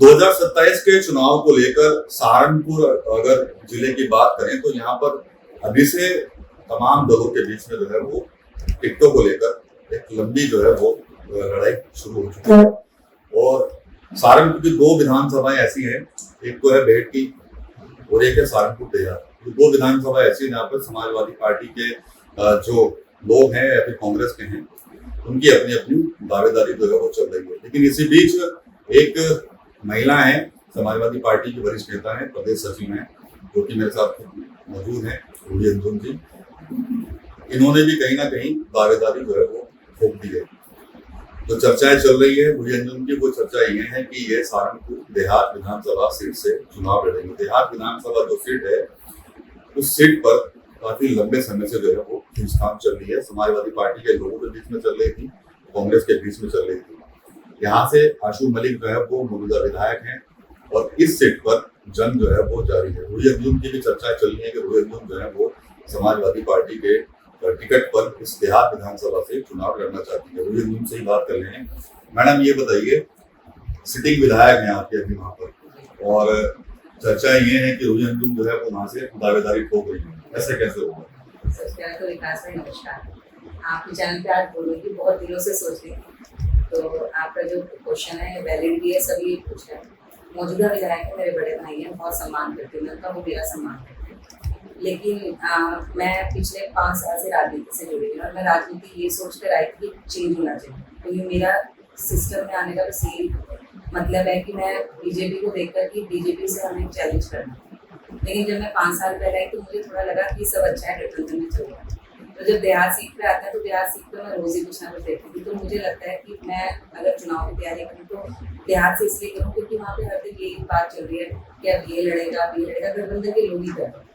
2027 के चुनाव को लेकर सहारनपुर अगर जिले की बात करें तो यहाँ पर अभी से तमाम दलों के बीच में जो है वो टिकटों को लेकर एक लंबी जो है वो लड़ाई शुरू हो चुकी है। और सहारनपुर की दो विधानसभाएं ऐसी हैं, एक तो है बेहट की और एक है सहारनपुर देहात। तो दो विधानसभा ऐसी है जहाँ पर समाजवादी पार्टी के जो लोग हैं या फिर कांग्रेस के हैं, उनकी अपनी अपनी दावेदारी जो है वो चल रही है। लेकिन इसी बीच एक महिला है, समाजवादी पार्टी की वरिष्ठ नेता है, प्रदेश सचिव हैं, जो कि मेरे साथ मौजूद हैं, रूही अंजुम जी। इन्होंने भी कहीं ना कहीं दावेदारी जो है वो ठोक दी है। तो चर्चाएं चल रही है रूही अंजुम की, वो चर्चा ये है कि ये सहारनपुर देहात विधानसभा सीट से चुनाव लड़ेंगे। देहात विधानसभा जो सीट है, उस सीट पर काफी लंबे समय से जो है वो खींचतान चल रही है। समाजवादी पार्टी के लोगों के बीच में चल रही थी, कांग्रेस के बीच में चल रही थी। यहाँ से आशु मलिक जो है वो मौजूदा विधायक हैं और इस सीट पर जंग जो है वो जारी है। रूही अंजुम की भी चर्चा चल रही है कि रूही अंजुम जो है वो समाजवादी पार्टी के टिकट पर इस देहात विधानसभा से चुनाव लड़ना चाहती है। रूही अंजुम से ही बात कर रहे हैं। मैडम ये बताइए, सिटिंग विधायक हैं आपके अभी वहाँ पर, और चर्चा ये है कि रूही अंजुम जो है वो वहाँ से दावेदारी ठोक रही है, ऐसे कैसे होगा? तो विकास भाई नमस्कार। आपके चैनल पे आज बोलने की बहुत दिनों से सोच रही थी, तो आपका जो क्वेश्चन है वैलिड भी है, सभी पूछ रहे हैं। मौजूदा विधायक है, मेरे बड़े भाई हैं, बहुत सम्मान करते हैं, मैं उनका वो मेरा सम्मान करती हूँ। लेकिन मैं पिछले 5 साल से राजनीति से जुड़ी हूँ और मैं राजनीति ये सोच कर आई थी कि चेंज होना चाहिए। तो ये मेरा सिस्टम में आने का बस यही मतलब है कि मैं बीजेपी को देखकर कि बीजेपी से हमें चैलेंज करना। लेकिन जब मैं 5 साल पहले आई तो मुझे थोड़ा लगा कि सब अच्छा है, गठबंधन में चल रहा है। तो जब देहात सीट पे आता है तो देहात सीट पे मैं रोज ही कुछ ना कुछ देखती थी। तो मुझे लगता है कि मैं अगर चुनाव की तैयारी करूँ तो देहात से इसलिए करूँ क्योंकि वहाँ पे हर दिन यही बात चल रही है कि अब ये लड़ेगा, अब ये लड़ेगा। गठबंधन के लोग ही कर रहे हैं।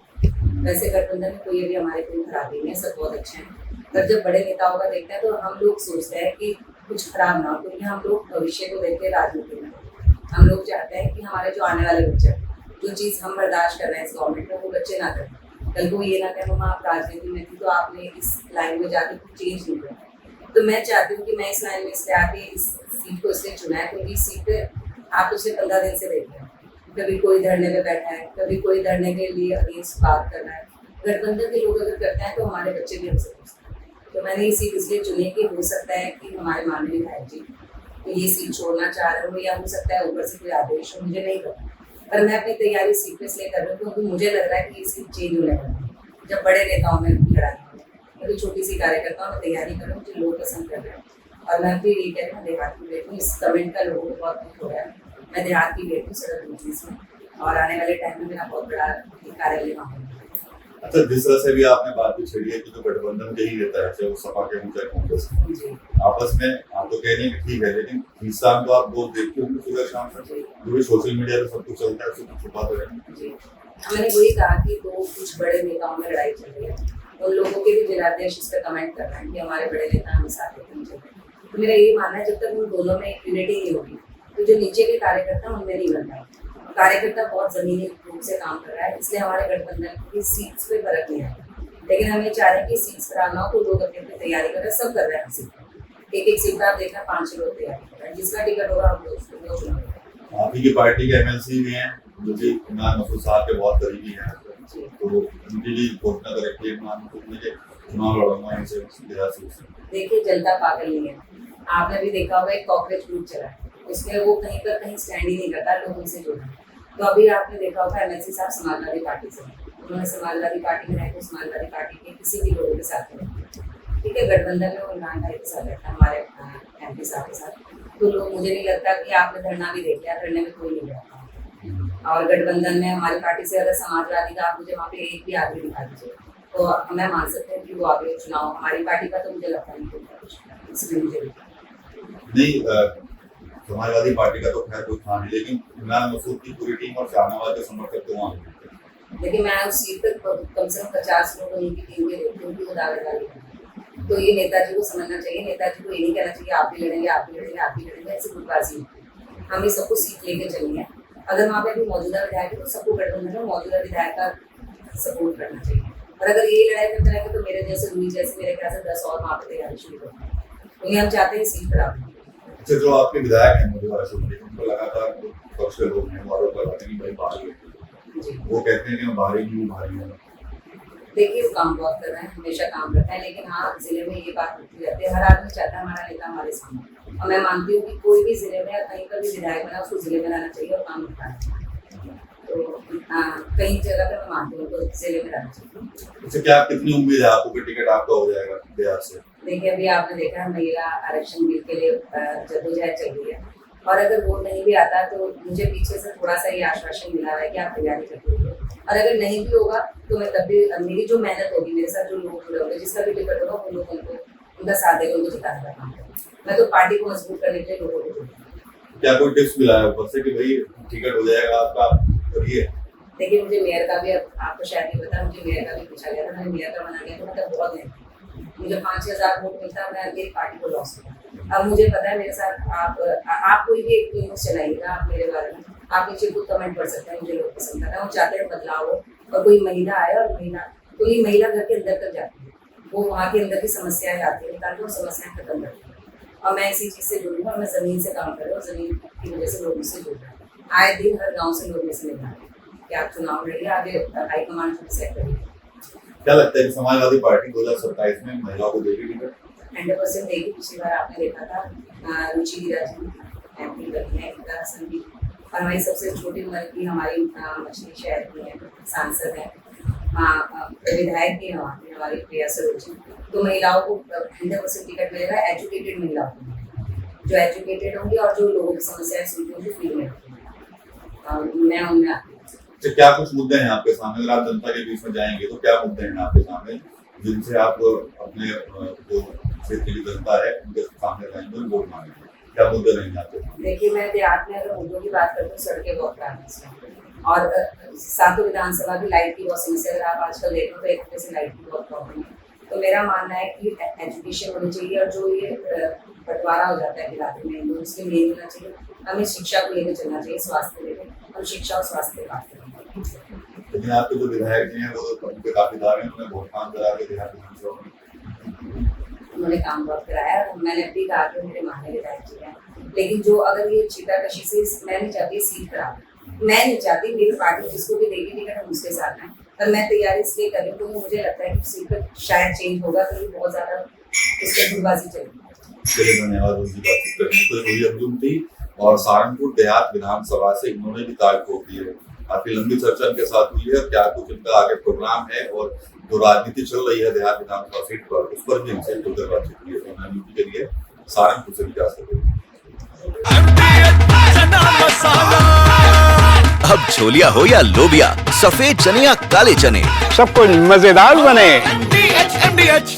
वैसे गठबंधन में कोई अभी हमारे कोई खराबी नहीं है, सब बहुत अच्छे हैं। पर जब बड़े नेताओं का देखते हैं तो हम लोग सोचते हैं कि कुछ खराब ना हो, क्योंकि हम लोग भविष्य को देखते हैं। राजनीति में हम लोग चाहते हैं कि हमारे जो आने वाले बच्चे, जो चीज़ हम बर्दाश्त कर रहे हैं इस गवर्नमेंट में, वो बच्चे ना करें। कल को ये ना कहें मम्मा आप राजनीति में थी तो आपने इस लाइन में जाके कुछ चेंज नहीं किया। तो मैं चाहती हूँ कि मैं इस लाइन में इसलिए आके इस सीट को इसलिए चुना है क्योंकि इस सीट पे आप पिछले 15 दिन से देख रहे हैं, कभी कोई धरने में बैठा है, कभी कोई धरने के लिए अगेंस्ट बात कर रहा है। गठबंधन के लोग अगर करते हैं तो हमारे बच्चे भी हमसे पूछते हैं। तो मैंने ये सीट इसलिए चुनी कि हो सकता है कि हमारे माननीय विधायक जी तो ये सीट छोड़ना चाह रहे हो, या हो सकता है ऊपर से कोई आदेश हो, मुझे नहीं पता। पर मैं अपनी तैयारी सीट पे इसलिए कर रही हूँ क्योंकि मुझे लग रहा है कि ये सीट चेंज होने वाली है। जब बड़े नेताओं में लड़ाई हो, मैं तो छोटी सी कार्यकर्ता हूँ, मैं तैयारी कर रही हूँ, मुझे लोग पसंद कर रहे हैं। और मैं भी यही कह रही हूँ, देहात की बेटी हूँ। इस कमेंट का लोगों को बहुत दुख हो रहा है। मैं देहात की बेटी हूँ, सड़क बिजनेस में, और आने वाले टाइम में मेरा बहुत बड़ा कार्यालय वहाँ होगा। अच्छा, जिस तरह से भी आपने बात भी छेड़ी है कि जो गठबंधन के ही नेता है, चाहे वो सपा के हों चाहे कांग्रेस के, आपस में आप तो कह रही है ठीक है, लेकिन इंसान तो आप लोग देखते होंगे सुबह शाम तक, जो भी सोशल मीडिया पे सब कुछ चलता है उसको कुछ छुपाते रहेंगे। मैंने वही कहा कि दो कुछ बड़े नेताओं में लड़ाई चल रही है, उन लोगों के भी जिलाध्यक्ष इस पर कमेंट कर रहे हैं कि हमारे बड़े नेता हमें साथ देते हैं। तो मेरा यही मानना है, जब तक उन दोनों में एक यूनिटी नहीं होगी तो जो नीचे के कार्यकर्ता उनमें नहीं बन रहा। कार्यकर्ता बहुत जमीनी रूप से काम कर रहा है, इसलिए हमारे गठबंधन की सीट्स पे फर्क नहीं है। लेकिन हम ये चाह रहे हैं कि सीट्स खराब ना हो, तो लोग अपनी अपनी तैयारी कर रहे हैं, सब कर रहे हैं। सीट एक सीट पर आप देखना 5 लोग तैयारी कर रहे हैं, जिसका टिकट होगा हम लोग उसको चुनाव। आप ही की पार्टी के एमएलसी भी हैं जो कि इमरान मसूद साहब के बहुत करीबी हैं, तो उनकी भी घोषणा करें कि इमरान मसूद ने चुनाव लड़ूंगा इनसे देहात से। देखिए, जनता पागल नहीं है। आपने भी देखा होगा एक कॉकरोच ग्रुप चला है, उसमें वो कहीं पर कहीं स्टैंड ही नहीं करता, लोग उनसे जुड़े। तो अभी आपने देखा होगा एमएलसी साहब समाजवादी पार्टी से, उन्होंने समाजवादी पार्टी में रहकर समाजवादी पार्टी के किसी भी लोगों के साथ में, ठीक है, गठबंधन में वो इमरान भाई के साथ रहता है, हमारे एमपी साहब के साथ। तो लोग, मुझे नहीं लगता कि आपने धरना भी देख लिया, धरने में कोई नहीं रहता। और गठबंधन में हमारी पार्टी से अगर समाजवादी का आप मुझे वहाँ पे एक भी आदमी दिखा दीजिए तो मैं मान सकते हैं कि वो आगे चुनाव हमारी पार्टी का, तो मुझे लगता नहीं कोई, इसलिए मुझे नहीं। समाजवादी पार्टी का तो खैर कोई था नहीं, लेकिन इमरान मसूद की पूरी टीम और शाहनवाज के समर्थक तो वहाँ हैं। लेकिन मैं उस सीट पर कम से कम 50 लोग उनकी टीम के देखती हूँ, वो दावेदारी है। तो ये नेताजी को समझना चाहिए, नेताजी को ये नहीं कहना चाहिए आप भी लड़ेंगे, आप भी लड़ेंगे, आप भी लड़ेंगे, ऐसी गुटबाजी नहीं। हम भी सबको सीट लेके चलेंगे। अगर वहाँ पे अभी मौजूदा विधायक है तो सबको गठबंधन में मौजूदा विधायक का सपोर्ट करना चाहिए। और अगर ये लड़ाई करते रहेंगे तो मेरे जैसे रूही जैसे मेरे ख्याल से 10 और वहाँ पे तैयारी शुरू करते हैं, क्योंकि हम चाहते हैं सीट खराब। अच्छा, जो आपके विधायक हैं मोदी वाला शुभ, उनको लगातार पक्ष के लोग हैं वो आरोप लगाते हैं कि भाई बाहरी है। जी। वो कहते हैं कि मैं बाहरी नहीं हूँ, बाहरी हूँ। देखिए वो काम बहुत कर रहे हैं, हमेशा काम करते हैं, लेकिन हाँ जिले में ये बात होती रहती है, हर आदमी चाहता है हमारा नेता हमारे सामने, और मैं मानती हूँ कि कोई भी जिले में या कहीं पर भी विधायक बना उसको जिले में रहना चाहिए और काम करना चाहिए। तो कई जगह पे मैं मानती हूँ उनको जिले में रहना चाहिए। अच्छा, क्या कितनी उम्मीद है आपको कि टिकट आपका हो जाएगा बिहार से? देखिए अभी आपने देखा है महिला आरक्षण बिल के लिए जद्दोजहद चल रही है, और अगर वो नहीं भी आता तो मुझे पीछे से थोड़ा सा ये आश्वासन मिला है कि आप तैयारी कर लीजिए, और अगर नहीं भी होगा तो मैं तब भी मेरी जो मेहनत होगी, मेरे साथ जो लोग जुड़े होंगे, जिसका भी टिकट होगा वो लोग उनको उनका साथ देगा, उनको जिताने का काम करेंगे। मैं तो पार्टी को मजबूत करने के लिए लोगों को जोड़ूंगी। क्या कोई टिप्स मिला है ऊपर से कि भाई टिकट हो जाएगा आपका, करिए? देखिए मुझे मेयर का भी, अब आपको शायद नहीं पता, मुझे मेयर का भी पूछा गया था, मैंने मेयर का बना लिया, तो मतलब बहुत है, मुझे 5,000 वोट मिलता, मैं मेरी पार्टी को लॉस किया। अब मुझे पता है मेरे साथ आप कोई भी एक न्यूज़ चलाइएगा, आप मेरे बारे में आप नीचे खुद कमेंट कर सकते हैं, मुझे लोग पसंद करते हैं, वो चाहते हैं बदलाव हो, और कोई महिला आए और कोई महिला घर के अंदर तक जाती है, वो वहाँ के अंदर की समस्याएं आती है, ताकि वो समस्याएं खत्म करती है, और मैं इसी चीज़ से जुड़ी हूँ, और मैं ज़मीन से काम कर रही हूँ, ज़मीन की वजह से लोगों से जुड़ रहा हूँ, आए दिन हर गाँव से लोग मुझसे मिल रहे हैं कि आप चुनाव लड़िए, आगे हाईकमान सेट करिए। क्या लगता है कि समाजवादी पार्टी 2027 में महिलाओं को देगी टिकट? 100% देगी। पिछली बार आपने देखा था रुचि हीरा जी एमपी बनी है, इंदिरा हसन भी, और हमारी सबसे छोटी उम्र की हमारी मछली शहर की है सांसद है, विधायक भी हमारी प्रिया सरोज, तो महिलाओं को 100% टिकट मिलेगा, एजुकेटेड महिलाओं को, जो एजुकेटेड होंगी और जो लोगों की समस्याएं सुनती होंगी फ्री में रखेंगे, मैं उनमें आती हूँ। तो क्या कुछ मुद्दे हैं आपके सामने, अगर आप जनता के बीच में जाएंगे तो क्या मुद्दे हैं आपके सामने जिनसे आप अपने जो क्षेत्र की जनता है उनके सामने जाएंगे और वोट मांगेंगे? क्या मुद्दे रहेंगे आपके सामने? देखिए मैं देहात में अगर मुद्दों की बात करती हूँ, सड़कें बहुत खराब हैं, और सातों विधानसभा की लाइट की बहुत समस्या, अगर आप आजकल देख लो तो एक तरह से लाइट की बहुत प्रॉब्लम है, तो मेरा मानना है कि एजुकेशन होनी चाहिए, और जो ये बंटवारा हो जाता है इलाके में उसके लिए होना चाहिए, हमें शिक्षा को लेकर चलना चाहिए, स्वास्थ्य को लेकर, हम शिक्षा और स्वास्थ्य पे बात करेंगे। लेकिन आपके जो विधायक जी हैं वो उनके काफी दावे हैं, उन्होंने बहुत काम करा के देहात विधानसभा में। उन्होंने काम बहुत कराया, मैंने भी कहा कि मेरे माननीय विधायक जी हैं, लेकिन जो अगर ये चीताकशी से मैं नहीं चाहती सीट करा, मैं नहीं चाहती, मेरी पार्टी जिसको भी देगी टिकट हम उसके साथ हैं, पर मैं तैयारी इसलिए कर रही हूँ क्योंकि मुझे लगता है कि सीट पर शायद चेंज होगा, तो ये बहुत ज्यादा इसमें गुटबाजी चलेगी। चलिए, धन्यवाद। उनकी बातचीत करने को हुई अंजुम थी, और सहारनपुर देहात विधानसभा से इन्होंने भी ताल ठोक दी है। काफी लंबी चर्चा इनके साथ हुई है, क्या कुछ इनका आगे प्रोग्राम है और जो राजनीति चल रही है देहात विधानसभा सीट पर, उस पर भी इनसे खुलकर बातचीत हुई है। तो मैं न्यूज़ के लिए सहारनपुर से विकास करूँगा। अब छोलिया हो या लोबिया, सफेद चने या काले चने, सब कुछ मजेदार बने। MDH